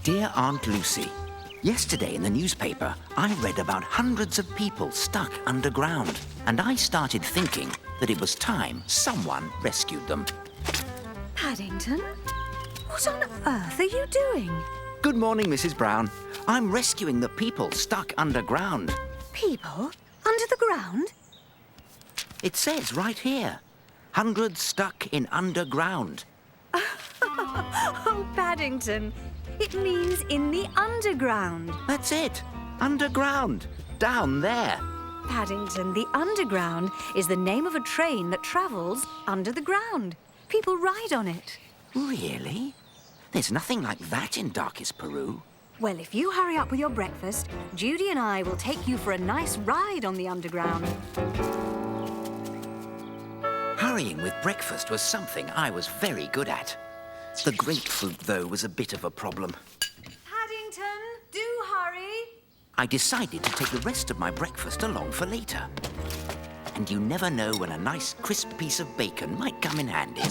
Dear Aunt Lucy, yesterday in the newspaper, I read about hundreds of people stuck underground, and I started thinking that it was time someone rescued them. Paddington? What on earth are you doing? Good morning, Mrs. Brown. I'm rescuing the people stuck underground. People? Under the ground? It says right here, hundreds stuck in underground. Oh, Paddington. It means in the underground. That's it. Underground. Down there. Paddington, the underground is the name of a train that travels under the ground. People ride on it. Really? There's nothing like that in darkest Peru. Well, if you hurry up with your breakfast, Judy and I will take you for a nice ride on the underground. Hurrying with breakfast was something I was very good at. The grapefruit, though, was a bit of a problem. Paddington, do hurry. I decided to take the rest of my breakfast along for later. And you never know when a nice crisp piece of bacon might come in handy.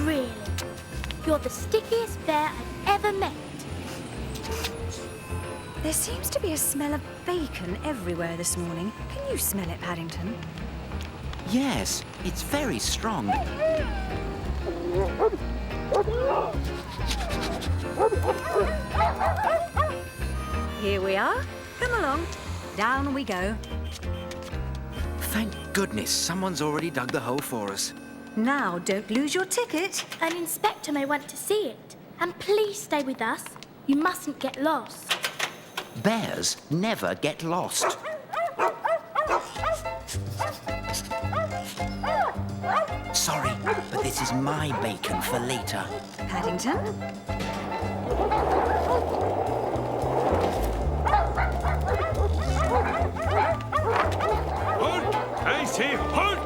Really? You're the stickiest bear I've ever met. There seems to be a smell of bacon everywhere this morning. Can you smell it, Paddington? Yes, it's very strong. Here we are. Come along. Down we go. Thank goodness someone's already dug the hole for us. Now, don't lose your ticket. An inspector may want to see it. And please stay with us. You mustn't get lost. Bears never get lost. Sorry, but this is my bacon for later. Paddington? Halt! I say halt!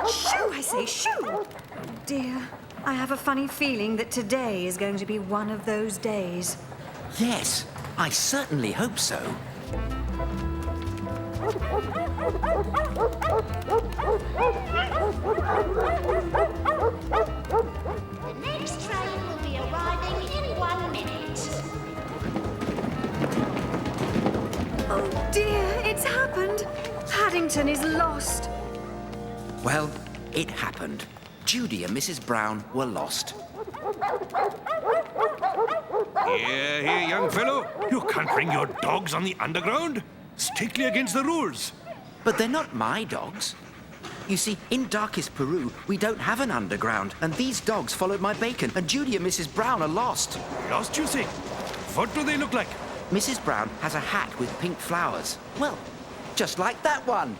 Shoo, I say, shoo! Oh, dear, I have a funny feeling that today is going to be one of those days. Yes, I certainly hope so. The next train will be arriving in 1 minute. Oh dear, it's happened. Paddington is lost. Well, it happened. Judy and Mrs. Brown were lost. Here, young fellow. You can't bring your dogs on the underground. Strictly against the rules. But they're not my dogs. You see, in darkest Peru, we don't have an underground, and these dogs followed my bacon, and Judy and Mrs. Brown are lost. Lost, you say? What do they look like? Mrs. Brown has a hat with pink flowers. Well, just like that one.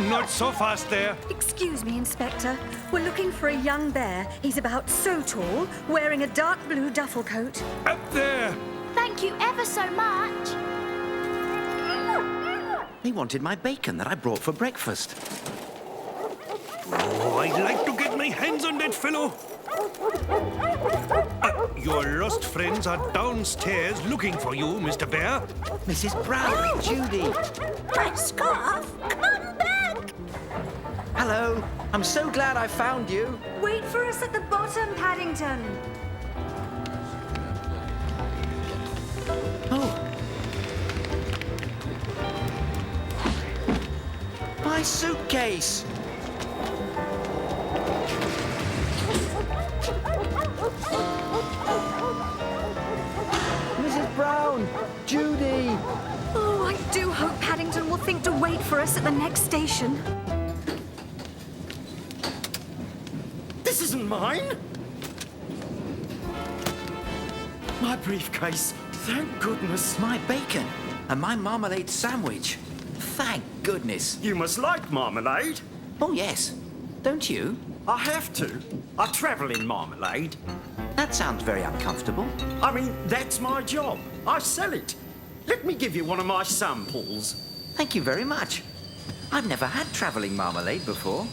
Not so fast there. Excuse me, Inspector. We're looking for a young bear. He's about so tall, wearing a dark blue duffel coat. Up there. Thank you ever so much. They wanted my bacon that I brought for breakfast. Oh, I'd like to get my hands on that fellow. Your lost friends are downstairs looking for you, Mr. Bear. Mrs. Brown, Judy. My scarf? Come back! Hello. I'm so glad I found you. Wait for us at the bottom, Paddington. Oh. My suitcase. Mrs. Brown, Judy. Oh, I do hope Paddington will think to wait for us at the next station. This isn't mine. My briefcase. Thank goodness. My bacon and my marmalade sandwich. Thank goodness. You must like marmalade. Oh, yes. Don't you? I have to. I travel in marmalade. That sounds very uncomfortable. I mean, that's my job. I sell it. Let me give you one of my samples. Thank you very much. I've never had travelling marmalade before.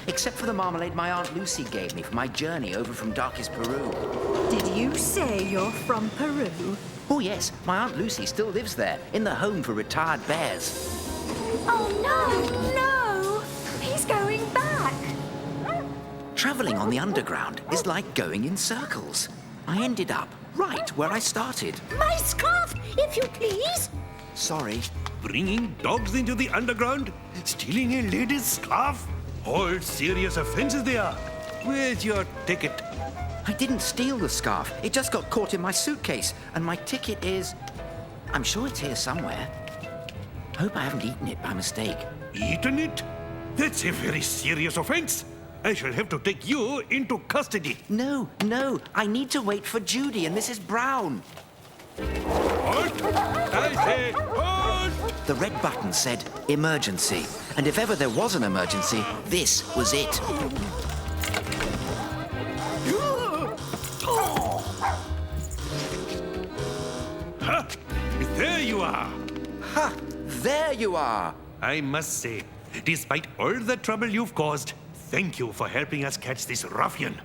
Except for the marmalade my Aunt Lucy gave me for my journey over from darkest Peru. Did you say you're from Peru? Oh, yes. My Aunt Lucy still lives there, in the home for retired bears. Oh no! No! He's going back! Travelling on the underground is like going in circles. I ended up right where I started. My scarf, if you please. Sorry. Bringing dogs into the underground? Stealing a lady's scarf? All serious offences they are. Where's your ticket? I didn't steal the scarf. It just got caught in my suitcase. And my ticket is... I'm sure it's here somewhere. Hope I haven't eaten it by mistake. Eaten it? That's a very serious offence. I shall have to take you into custody. No, no. I need to wait for Judy and Mrs. Brown. Halt! I say, halt! The red button said emergency. And if ever there was an emergency, this was it. Ha! There you are. Ha! There you are. I must say, despite all the trouble you've caused, thank you for helping us catch this ruffian.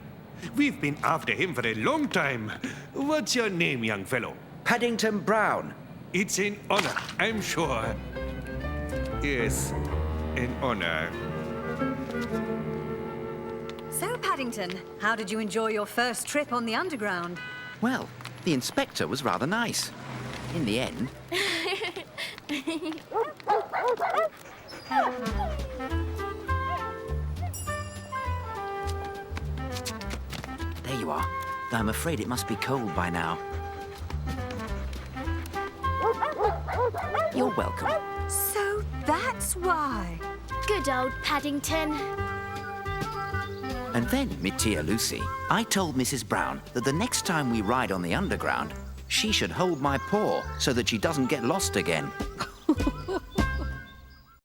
We've been after him for a long time. What's your name, young fellow? Paddington Brown. It's an honor, I'm sure. Yes, an honor. So, Paddington, how did you enjoy your first trip on the Underground? Well, the inspector was rather nice. In the end. There you are. Though I'm afraid it must be cold by now. You're welcome. So that's why. Good old Paddington. And then, me dear Lucy, I told Mrs. Brown that the next time we ride on the Underground, she should hold my paw so that she doesn't get lost again.